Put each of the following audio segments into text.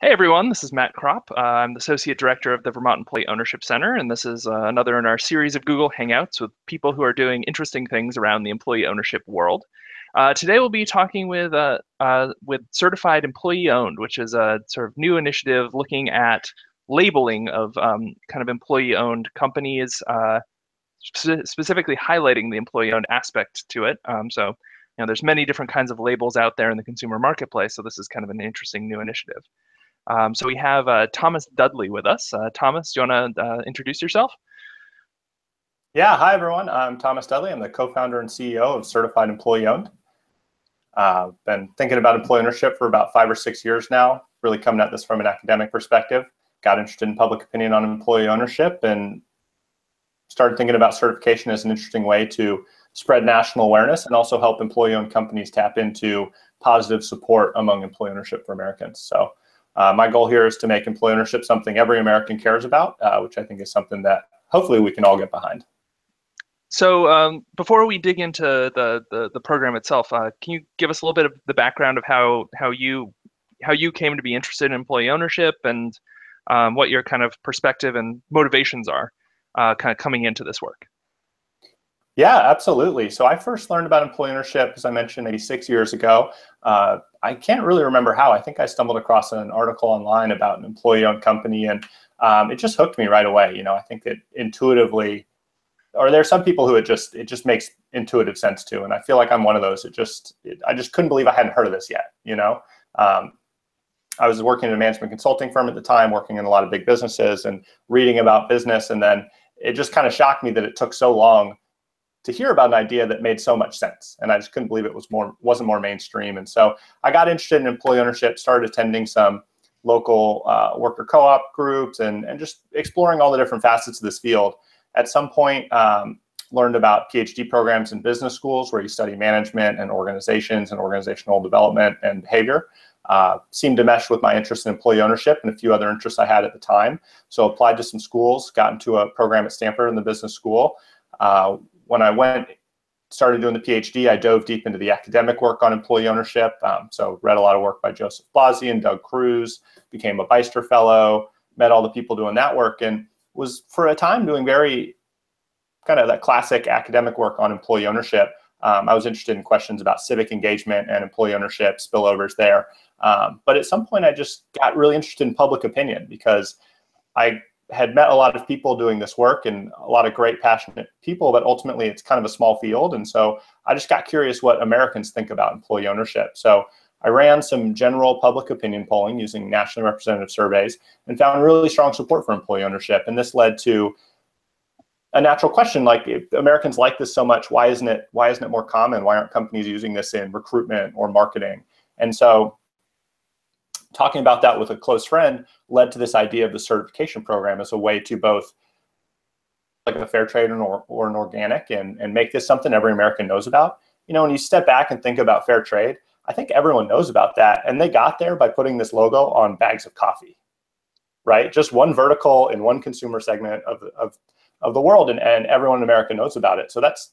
Hey everyone, this is Matt Cropp. I'm the Associate Director of the Vermont Employee Ownership Center, and this is another in our series of Google Hangouts with people who are doing interesting things around the employee ownership world. Today we'll be talking with Certified Employee Owned, which is a sort of new initiative looking at labeling of kind of employee-owned companies, specifically highlighting the employee-owned aspect to it. There's many different kinds of labels out there in the consumer marketplace, so this is kind of an interesting new initiative. So we have Thomas Dudley with us. Thomas, do you want to introduce yourself? Yeah, hi everyone. I'm Thomas Dudley. I'm the co-founder and CEO of Certified Employee Owned. Been thinking about employee ownership for about 5 or 6 years now, really coming at this from an academic perspective. Got interested in public opinion on employee ownership and started thinking about certification as an interesting way to spread national awareness and also help employee-owned companies tap into positive support among employee ownership for Americans. So my goal here is to make employee ownership something every American cares about, which I think is something that hopefully we can all get behind. So before we dig into the program itself, can you give us a little bit of the background of how you came to be interested in employee ownership and what your kind of perspective and motivations are kind of coming into this work? Yeah, absolutely. So I first learned about employee ownership, as I mentioned, maybe 6 years ago. I can't really remember how. I think I stumbled across an article online about an employee-owned company, and it just hooked me right away. I think that intuitively, or there are some people who it just makes intuitive sense to, and I feel like I'm one of those. I just couldn't believe I hadn't heard of this yet. I was working at a management consulting firm at the time, working in a lot of big businesses and reading about business, and then it just kind of shocked me that it took so long to hear about an idea that made so much sense. And I just couldn't believe it wasn't more mainstream. And so I got interested in employee ownership, started attending some local worker co-op groups and just exploring all the different facets of this field. At some point, learned about PhD programs in business schools where you study management and organizations and organizational development and behavior. Seemed to mesh with my interest in employee ownership and a few other interests I had at the time. So applied to some schools, got into a program at Stanford in the business school. When I started doing the PhD, I dove deep into the academic work on employee ownership. So read a lot of work by Joseph Blasi and Doug Cruz, became a Beister Fellow, met all the people doing that work, and was for a time doing very kind of that classic academic work on employee ownership. I was interested in questions about civic engagement and employee ownership, spillovers there. But at some point, I just got really interested in public opinion because I had met a lot of people doing this work and a lot of great, passionate people, but ultimately it's kind of a small field. And so I just got curious what Americans think about employee ownership. So I ran some general public opinion polling using nationally representative surveys and found really strong support for employee ownership. And this led to a natural question, like, if Americans like this so much, why isn't it more common? Why aren't companies using this in recruitment or marketing? And so talking about that with a close friend led to this idea of the certification program as a way to both like a fair trade or an organic and make this something every American knows about. When you step back and think about fair trade, I think everyone knows about that. And they got there by putting this logo on bags of coffee, right? Just one vertical in one consumer segment of the world, and everyone in America knows about it. So that's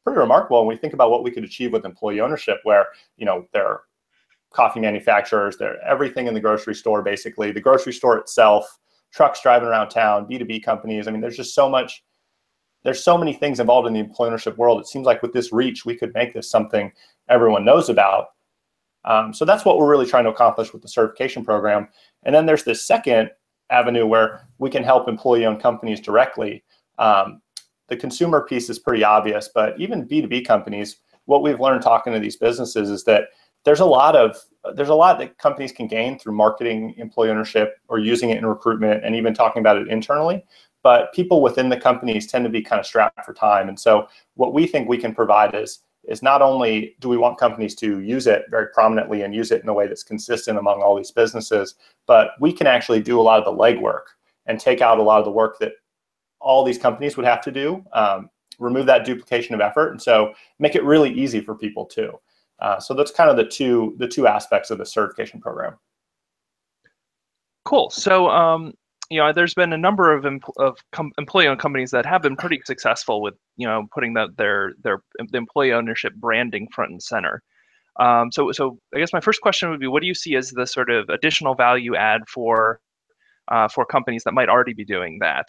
pretty remarkable when we think about what we could achieve with employee ownership, where, there are coffee manufacturers, they're everything in the grocery store, basically, the grocery store itself, trucks driving around town, B2B companies. I mean, there's just there's so many things involved in the employee ownership world. It seems like with this reach, we could make this something everyone knows about. So that's what we're really trying to accomplish with the certification program. And then there's this second avenue where we can help employee-owned companies directly. The consumer piece is pretty obvious, but even B2B companies, what we've learned talking to these businesses is that there's a lot that companies can gain through marketing employee ownership or using it in recruitment and even talking about it internally. But people within the companies tend to be kind of strapped for time. And so what we think we can provide is not only do we want companies to use it very prominently and use it in a way that's consistent among all these businesses, but we can actually do a lot of the legwork and take out a lot of the work that all these companies would have to do, remove that duplication of effort, and so make it really easy for people too. So that's kind of the two aspects of the certification program. Cool. So there's been a number of employee-owned companies that have been pretty successful with putting the employee ownership branding front and center. So I guess my first question would be, what do you see as the sort of additional value add for companies that might already be doing that,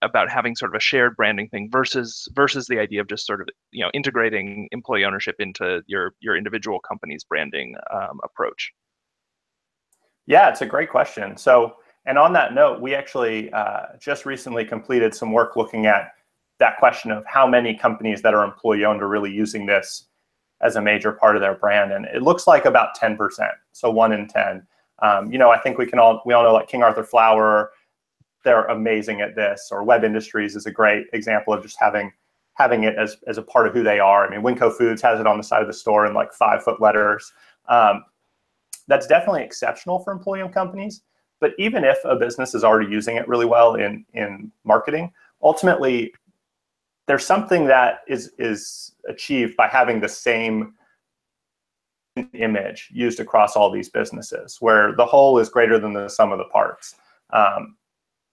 about having sort of a shared branding thing versus the idea of just sort of integrating employee ownership into your individual company's branding approach? Yeah, it's a great question. So, and on that note, we actually just recently completed some work looking at that question of how many companies that are employee owned are really using this as a major part of their brand. And it looks like about 10%. So 1 in 10. I think we all know, like King Arthur Flour, they're amazing at this, or Web Industries is a great example of just having it as a part of who they are. I mean, Winco Foods has it on the side of the store in like 5-foot letters. That's definitely exceptional for employee-owned companies. But even if a business is already using it really well in marketing, ultimately, there's something that is achieved by having the same image used across all these businesses, where the whole is greater than the sum of the parts.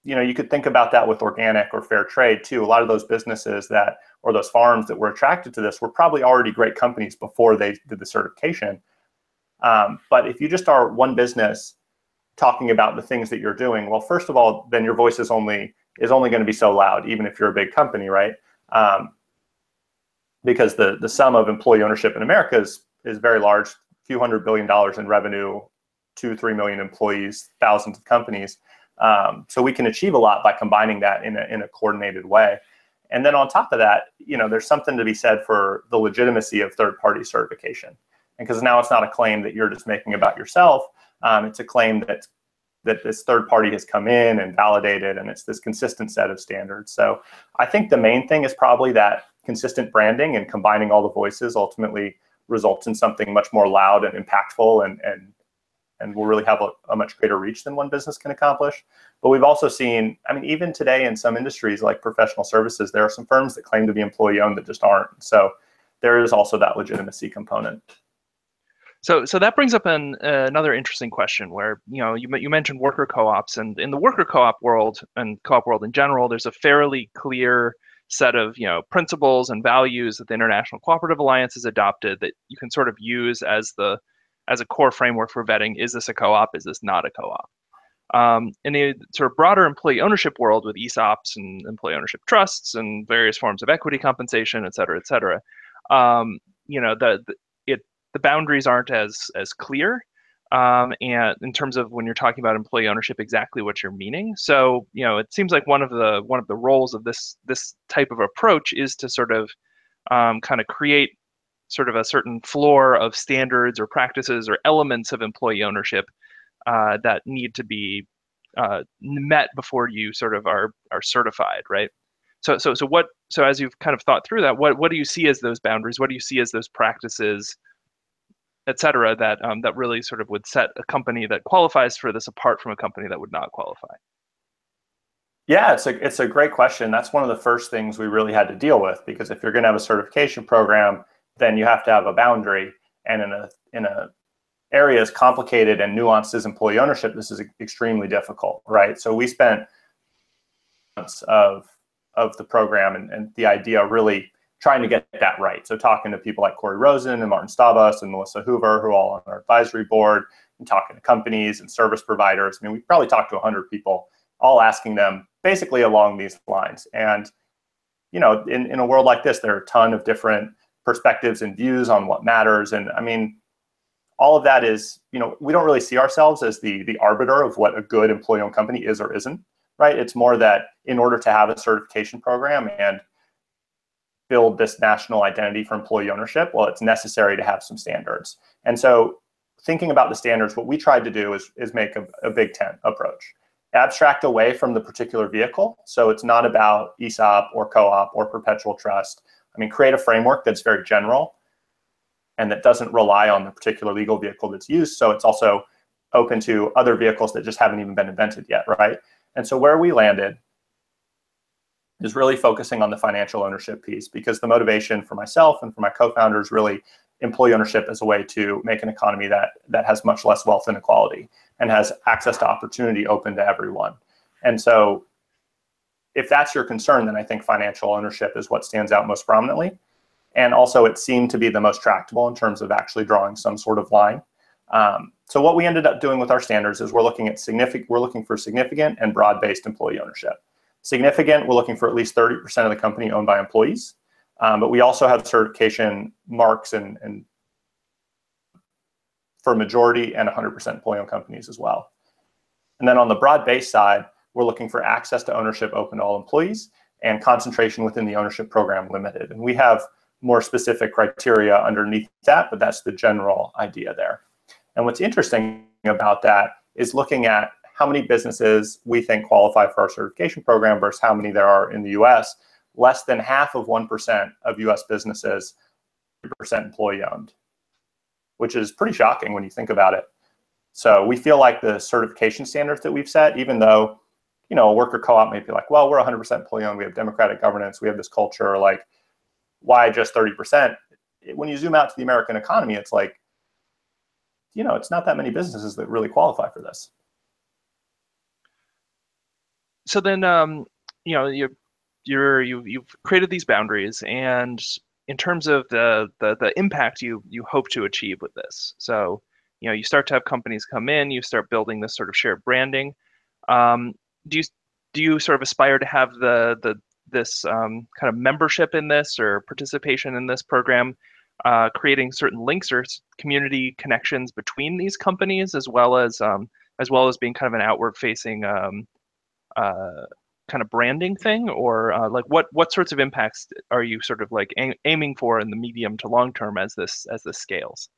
You could think about that with organic or fair trade too. A lot of those businesses or those farms that were attracted to this were probably already great companies before they did the certification. But if you just are one business talking about the things that you're doing, well, first of all, then your voice is only going to be so loud, even if you're a big company, right? Because the sum of employee ownership in America is very large, a few $100 billion in revenue, 2-3 million employees, thousands of companies. So we can achieve a lot by combining that in a coordinated way. And then on top of that, there's something to be said for the legitimacy of third-party certification. And because now it's not a claim that you're just making about yourself, it's a claim that this third party has come in and validated, and it's this consistent set of standards. So I think the main thing is probably that consistent branding and combining all the voices ultimately results in something much more loud and impactful and will really have a much greater reach than one business can accomplish. But we've also seen, even today in some industries like professional services, there are some firms that claim to be employee owned that just aren't. So there is also that legitimacy component. So that brings up another interesting question where, you mentioned worker co-ops, and in the worker co-op world and co-op world in general, there's a fairly clear set of, principles and values that the International Cooperative Alliance has adopted that you can sort of use as a core framework for vetting, is this a co-op, is this not a co-op? In the sort of broader employee ownership world with ESOPs and employee ownership trusts and various forms of equity compensation, et cetera, the boundaries aren't as clear, and in terms of when you're talking about employee ownership, exactly what you're meaning. So it seems like one of the roles of this type of approach is to sort of kind of create sort of a certain floor of standards or practices or elements of employee ownership that need to be met before you sort of are certified, right? So as you've kind of thought through that, what do you see as those boundaries? What do you see as those practices, et cetera, that really sort of would set a company that qualifies for this apart from a company that would not qualify? Yeah, it's a great question. That's one of the first things we really had to deal with, because if you're going to have a certification program, then you have to have a boundary. And in a area as complicated and nuanced as employee ownership, this is extremely difficult, right? So we spent months of the program and the idea really trying to get that right. So talking to people like Corey Rosen and Martin Stavas and Melissa Hoover, who are all on our advisory board, and talking to companies and service providers. We probably talked to 100 people, all asking them basically along these lines. And, in a world like this, there are a ton of different perspectives and views on what matters. And all of that is, we don't really see ourselves as the arbiter of what a good employee-owned company is or isn't, right? It's more that in order to have a certification program and build this national identity for employee ownership, well, it's necessary to have some standards. And so thinking about the standards, what we tried to do is make a Big Tent approach. Abstract away from the particular vehicle. So it's not about ESOP or co-op or perpetual trust. Create a framework that's very general and that doesn't rely on the particular legal vehicle that's used. So it's also open to other vehicles that just haven't even been invented yet, right? And so where we landed is really focusing on the financial ownership piece, because the motivation for myself and for my co-founders really employee ownership as a way to make an economy that has much less wealth inequality and has access to opportunity open to everyone. And so if that's your concern, then I think financial ownership is what stands out most prominently. And also it seemed to be the most tractable in terms of actually drawing some sort of line. So what we ended up doing with our standards is we're looking for significant and broad-based employee ownership. Significant, we're looking for at least 30% of the company owned by employees. But we also have certification marks and for majority and 100% employee-owned companies as well. And then on the broad-based side, we're looking for access to ownership open to all employees and concentration within the ownership program limited. And we have more specific criteria underneath that, but that's the general idea there. And what's interesting about that is looking at how many businesses we think qualify for our certification program versus how many there are in the US. Less than half of 1% of US businesses, 3% employee-owned, which is pretty shocking when you think about it. So we feel like the certification standards that we've set, even though, you know, a worker co-op may be like, well, we're 100% employee-owned, we have democratic governance, we have this culture, like, why just 30%? When you zoom out to the American economy, it's like, you know, it's not that many businesses that really qualify for this. So then, you know, you've created these boundaries, and in terms of the impact you hope to achieve with this. So, you know, you start to have companies come in, you start building this sort of shared branding. Do you sort of aspire to have this kind of membership in this or participation in this program, creating certain links or community connections between these companies, as well as being kind of an outward-facing kind of branding thing, or like what sorts of impacts are you sort of like aiming for in the medium to long term as this scales?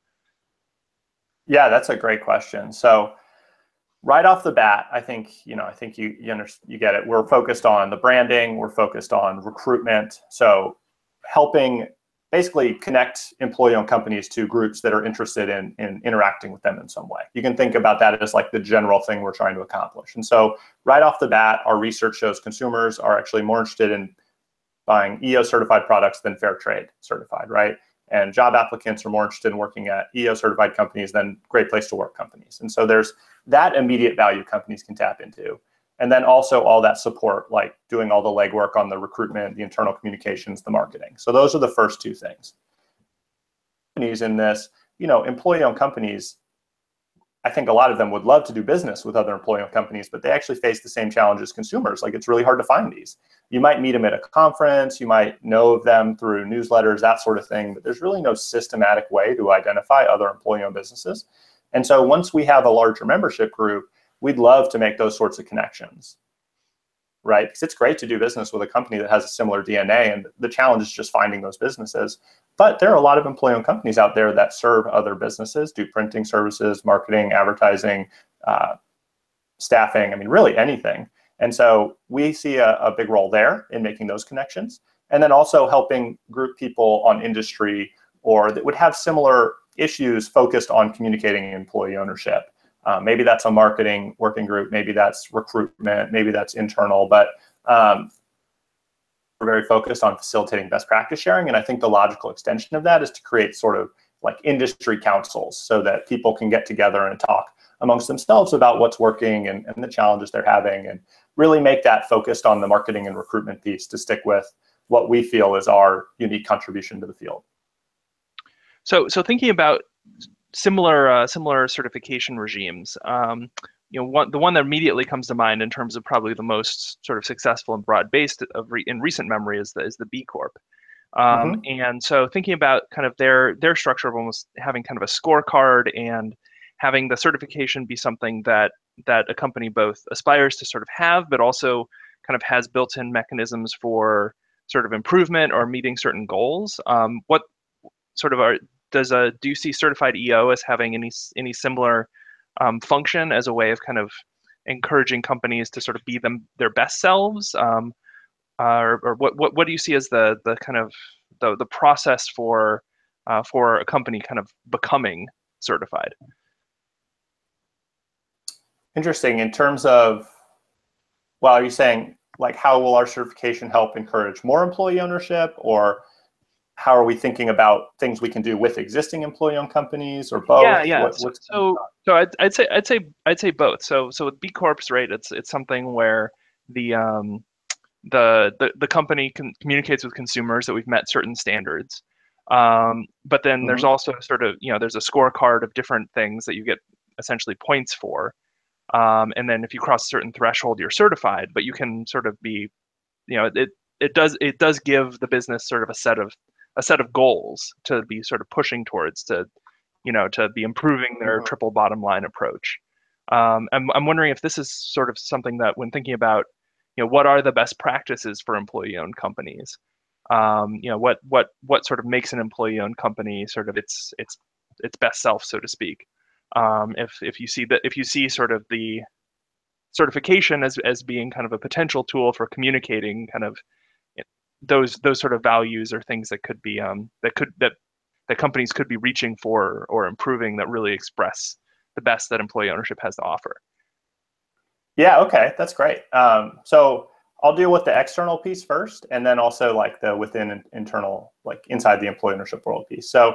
Yeah, that's a great question. So right off the bat, I think you get it. We're focused on the branding. We're focused on recruitment. So helping basically connect employee-owned companies to groups that are interested in interacting with them in some way. You can think about that as like the general thing we're trying to accomplish. And so right off the bat, our research shows consumers are actually more interested in buying EO certified products than fair trade certified, right? And job applicants are more interested in working at EO certified companies than great place to work companies. And so there's that immediate value companies can tap into. And then also all that support, like doing all the legwork on the recruitment, the internal communications, the marketing. So those are the first two things. Companies in this, you know, employee-owned companies, I think a lot of them would love to do business with other employee-owned companies, but they actually face the same challenge as consumers. Like, it's really hard to find these. You might meet them at a conference, you might know of them through newsletters, that sort of thing, but there's really no systematic way to identify other employee-owned businesses. And so once we have a larger membership group, we'd love to make those sorts of connections, right? Because it's great to do business with a company that has a similar DNA, and the challenge is just finding those businesses. But there are a lot of employee-owned companies out there that serve other businesses, do printing services, marketing, advertising, staffing, I mean, really anything. And so we see a big role there in making those connections. And then also helping group people on industry or that would have similar issues focused on communicating employee ownership. Maybe that's a marketing working group, maybe that's recruitment, maybe that's internal, but we're very focused on facilitating best practice sharing. And I think the logical extension of that is to create sort of like industry councils so that people can get together and talk amongst themselves about what's working and the challenges they're having, and really make that focused on the marketing and recruitment piece to stick with what we feel is our unique contribution to the field. So thinking about similar certification regimes, you know, the one that immediately comes to mind in terms of probably the most sort of successful and broad-based in recent memory is the B Corp. And so thinking about kind of their structure of almost having kind of a scorecard and having the certification be something that a company both aspires to sort of have, but also kind of has built-in mechanisms for sort of improvement or meeting certain goals. What sort of do you see certified EO as having any similar function as a way of kind of encouraging companies to sort of be their best selves? Or what do you see as the kind of the process for a company kind of becoming certified? Interesting. In terms of, well, are you saying like how will our certification help encourage more employee ownership, or how are we thinking about things we can do with existing employee-owned companies, or both? Yeah. So I'd say both. So with B Corps, right? It's something where the company communicates with consumers that we've met certain standards. But then there's Hmm. also sort of, there's a scorecard of different things that you get essentially points for. And then if you cross a certain threshold, you're certified, but you can sort of be, it does give the business sort of a set of goals to be sort of pushing towards to be improving their Hmm. triple bottom line approach. I'm wondering if this is sort of something that when thinking about, what are the best practices for employee-owned companies? What sort of makes an employee-owned company sort of its best self, so to speak. If you see sort of the certification as being kind of a potential tool for communicating kind of those sort of values or things that could be that companies could be reaching for or improving that really express the best that employee ownership has to offer. Yeah, okay, that's great. So I'll deal with the external piece first, and then also like the within internal, like inside the employee ownership world piece. So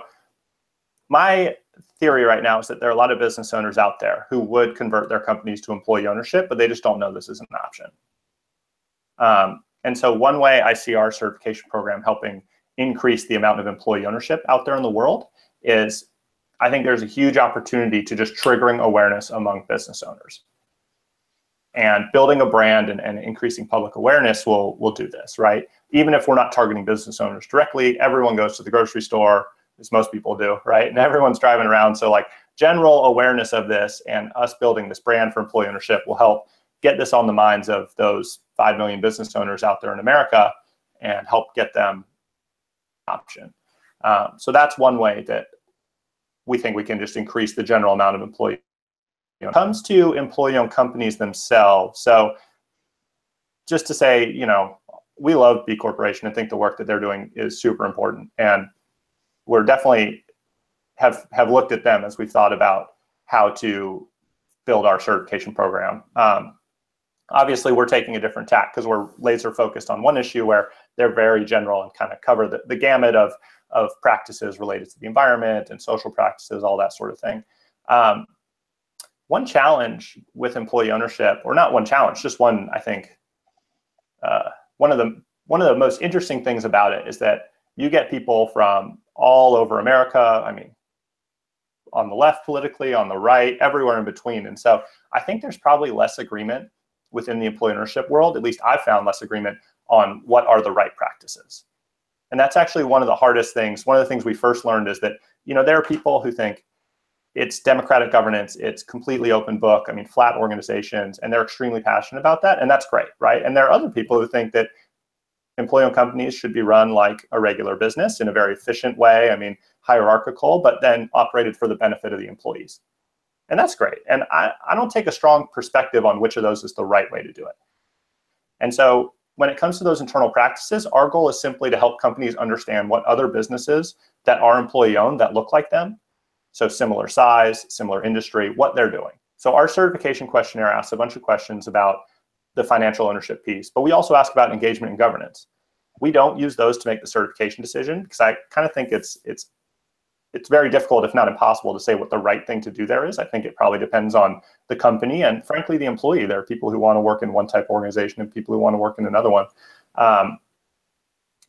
my theory right now is that there are a lot of business owners out there who would convert their companies to employee ownership, but they just don't know this is an option. And so one way I see our certification program helping increase the amount of employee ownership out there in the world is I think there's a huge opportunity to just triggering awareness among business owners. And building a brand and increasing public awareness will do this, right? Even if we're not targeting business owners directly, everyone goes to the grocery store, as most people do, right? And everyone's driving around. So like general awareness of this and us building this brand for employee ownership will help get this on the minds of those 5 million business owners out there in America and help get them option. So that's one way that we think we can just increase the general amount of employee. When it comes to employee-owned companies themselves, so just to say, we love B Corporation and think the work that they're doing is super important. And we're definitely have looked at them as we've thought about how to build our certification program. Obviously, we're taking a different tack because we're laser focused on one issue where they're very general and kind of cover the gamut of practices related to the environment and social practices, all that sort of thing. One challenge with employee ownership, or not one challenge, just one, I think, one of the most interesting things about it is that you get people from all over America. I mean, on the left politically, on the right, everywhere in between. And so I think there's probably less agreement within the employee ownership world. At least I've found less agreement on what are the right practices. And that's actually one of the hardest things. One of the things we first learned is that, there are people who think it's democratic governance, it's completely open book, I mean, flat organizations, and they're extremely passionate about that. And that's great, right? And there are other people who think that employee-owned companies should be run like a regular business in a very efficient way, I mean, hierarchical, but then operated for the benefit of the employees. And that's great. And I don't take a strong perspective on which of those is the right way to do it. And so when it comes to those internal practices, our goal is simply to help companies understand what other businesses that are employee-owned that look like them, so similar size, similar industry, what they're doing. So our certification questionnaire asks a bunch of questions about the financial ownership piece, but we also ask about engagement and governance. We don't use those to make the certification decision because I kind of think it's very difficult, if not impossible, to say what the right thing to do there is. I think it probably depends on the company and, frankly, the employee. There are people who want to work in one type of organization and people who want to work in another one.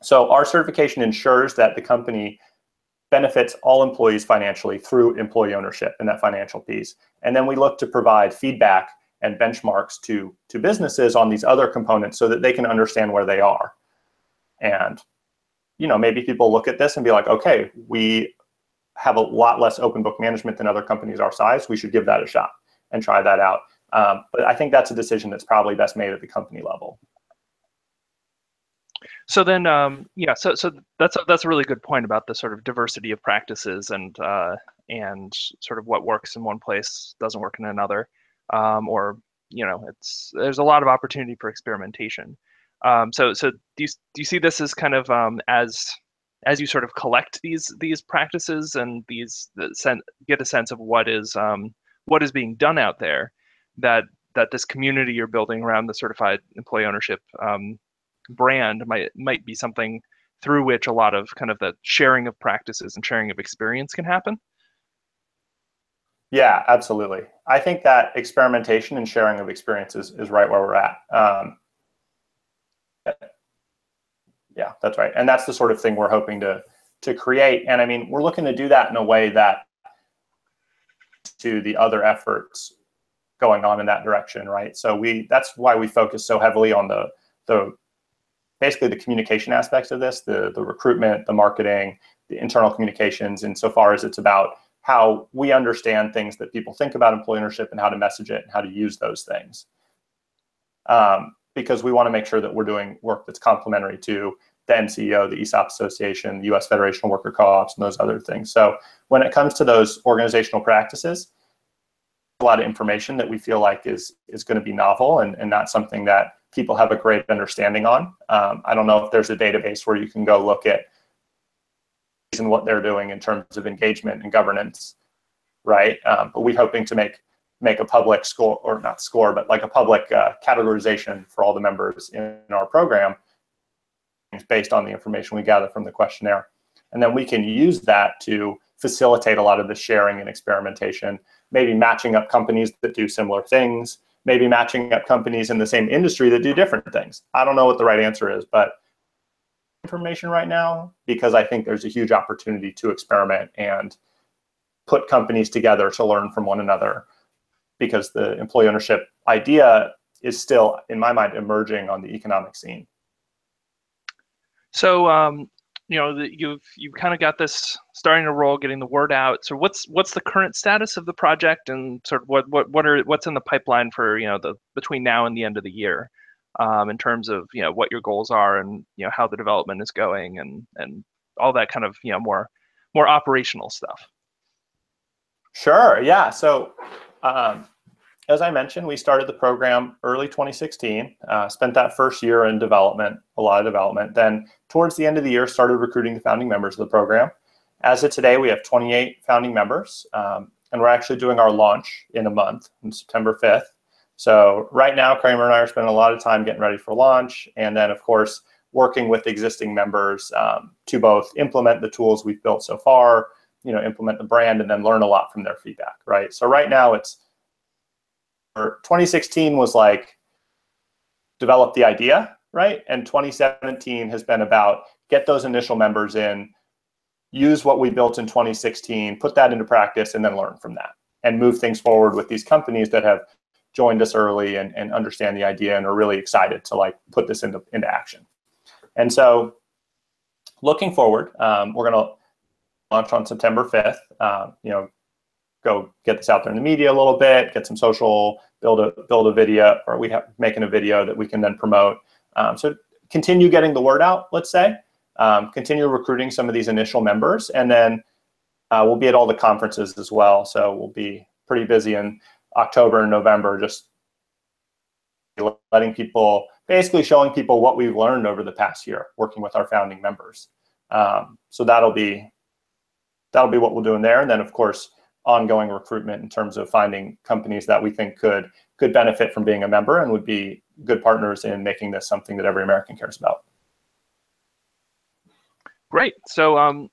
So our certification ensures that the company benefits all employees financially through employee ownership and that financial piece. And then we look to provide feedback and benchmarks to businesses on these other components so that they can understand where they are. And, maybe people look at this and be like, okay, we have a lot less open book management than other companies our size. We should give that a shot and try that out. But I think that's a decision that's probably best made at the company level. So then, so that's a really good point about the sort of diversity of practices and sort of what works in one place doesn't work in another, or there's a lot of opportunity for experimentation. So do you see this as kind of as you sort of collect these practices and get a sense of what is being done out there, that this community you're building around the certified employee ownership brand might be something through which a lot of kind of the sharing of practices and sharing of experience can happen? Yeah, absolutely. I think that experimentation and sharing of experiences is right where we're at. Yeah, that's right. And that's the sort of thing we're hoping to to create. And I mean, we're looking to do that in a way that to the other efforts going on in that direction, right? So that's why we focus so heavily on the basically the communication aspects of this, the recruitment, the marketing, the internal communications, insofar as it's about how we understand things that people think about employee ownership and how to message it and how to use those things. Because we want to make sure that we're doing work that's complementary to the NCEO, the ESOP Association, the U.S. Federation of Worker Co-ops, and those other things. So when it comes to those organizational practices, a lot of information that we feel like is going to be novel and not something that people have a great understanding on. I don't know if there's a database where you can go look at and what they're doing in terms of engagement and governance, right? But we're hoping to make a public score, or not score, but like a public categorization for all the members in our program based on the information we gather from the questionnaire. And then we can use that to facilitate a lot of the sharing and experimentation, maybe matching up companies that do similar things, maybe matching up companies in the same industry that do different things. I don't know what the right answer is, but information right now, because I think there's a huge opportunity to experiment and put companies together to learn from one another, because the employee ownership idea is still, in my mind, emerging on the economic scene. So, you've kind of got this starting to roll, getting the word out. So what's the current status of the project, and sort of what's in the pipeline for between now and the end of the year, in terms of what your goals are and how the development is going and all that kind of more operational stuff. Sure. Yeah. So as I mentioned, we started the program early 2016, spent that first year in development, a lot of development. Then towards the end of the year, started recruiting the founding members of the program. As of today, we have 28 founding members, and we're actually doing our launch in a month, on September 5th. So right now, Kramer and I are spending a lot of time getting ready for launch, and then, of course, working with existing members to both implement the tools we've built so far, implement the brand, and then learn a lot from their feedback, right? So right now, 2016 was like develop the idea, right? And 2017 has been about get those initial members in, use what we built in 2016, put that into practice, and then learn from that and move things forward with these companies that have joined us early and understand the idea and are really excited to put this into action. And so looking forward, we're going to launch on September 5th, go get this out there in the media a little bit, get some social, build a video, or making a video that we can then promote. So continue getting the word out, let's say, continue recruiting some of these initial members, and then we'll be at all the conferences as well. So we'll be pretty busy in October and November, just letting people, basically showing people what we've learned over the past year, working with our founding members. So that'll be what we'll do in there. And then, of course, ongoing recruitment in terms of finding companies that we think could benefit from being a member and would be good partners in making this something that every American cares about. Great. So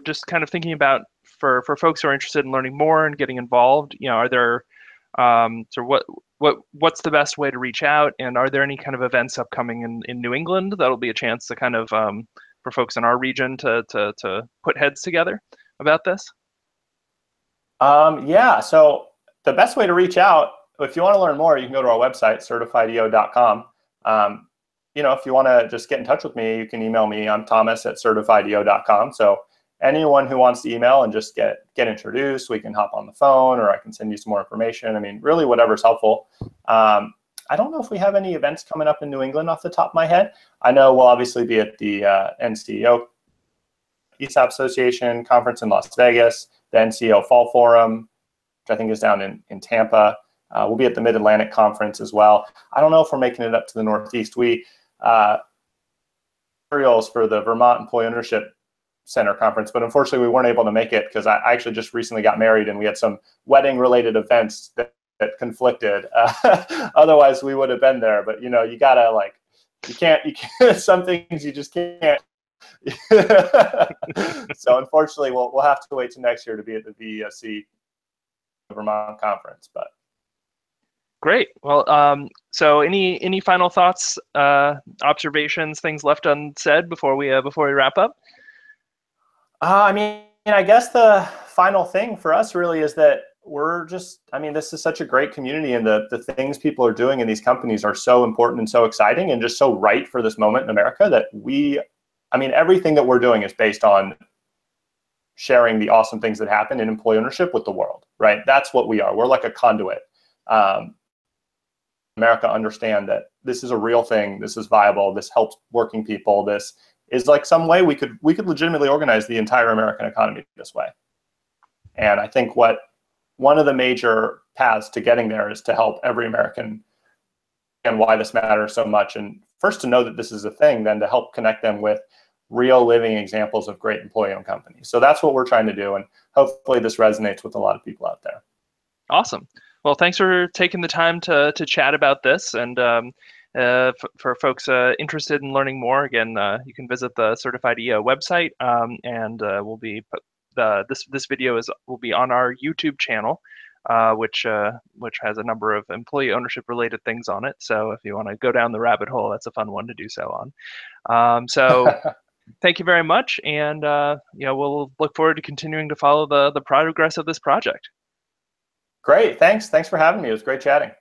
just kind of thinking about for folks who are interested in learning more and getting involved, are there what's the best way to reach out, and are there any kind of events upcoming in New England that'll be a chance to kind of for folks in our region to put heads together about this? Yeah, so the best way to reach out, if you want to learn more, you can go to our website, certifiedeo.com. If you want to just get in touch with me, you can email me. I'm thomas@certifiedeo.com. So anyone who wants to email and just get introduced, we can hop on the phone, or I can send you some more information. I mean, really whatever's helpful. I don't know if we have any events coming up in New England off the top of my head. I know we'll obviously be at the NCEO, ESOP Association Conference in Las Vegas, the NCEO Fall Forum, which I think is down in Tampa. We'll be at the Mid-Atlantic Conference as well. I don't know if we're making it up to the Northeast. We materials for the Vermont Employee Ownership Center Conference, but unfortunately we weren't able to make it because I actually just recently got married and we had some wedding-related events that conflicted. Otherwise, we would have been there. But you gotta you can't. Some things you just can't. So unfortunately, we'll have to wait till next year to be at the VEOC Vermont conference. But great. Well, so any final thoughts, observations, things left unsaid before we wrap up? I mean, I guess the final thing for us really is that we're just, I mean, this is such a great community, and the things people are doing in these companies are so important and so exciting and just so right for this moment in America that I mean, everything that we're doing is based on sharing the awesome things that happen in employee ownership with the world, right? That's what we are. We're like a conduit. America understand that this is a real thing. This is viable. This helps working people. This is like some way we could legitimately organize the entire American economy this way. And I think one of the major paths to getting there is to help every American and why this matters so much. And first to know that this is a thing, then to help connect them with real living examples of great employee-owned companies. So that's what we're trying to do. And hopefully this resonates with a lot of people out there. Awesome. Well, thanks for taking the time to chat about this. And for folks interested in learning more, again, you can visit the Certified EO website, and we'll be this video will be on our YouTube channel, which has a number of employee ownership related things on it. So if you want to go down the rabbit hole, that's a fun one to do so on. So thank you very much, and we'll look forward to continuing to follow the progress of this project. Great, thanks for having me. It was great chatting.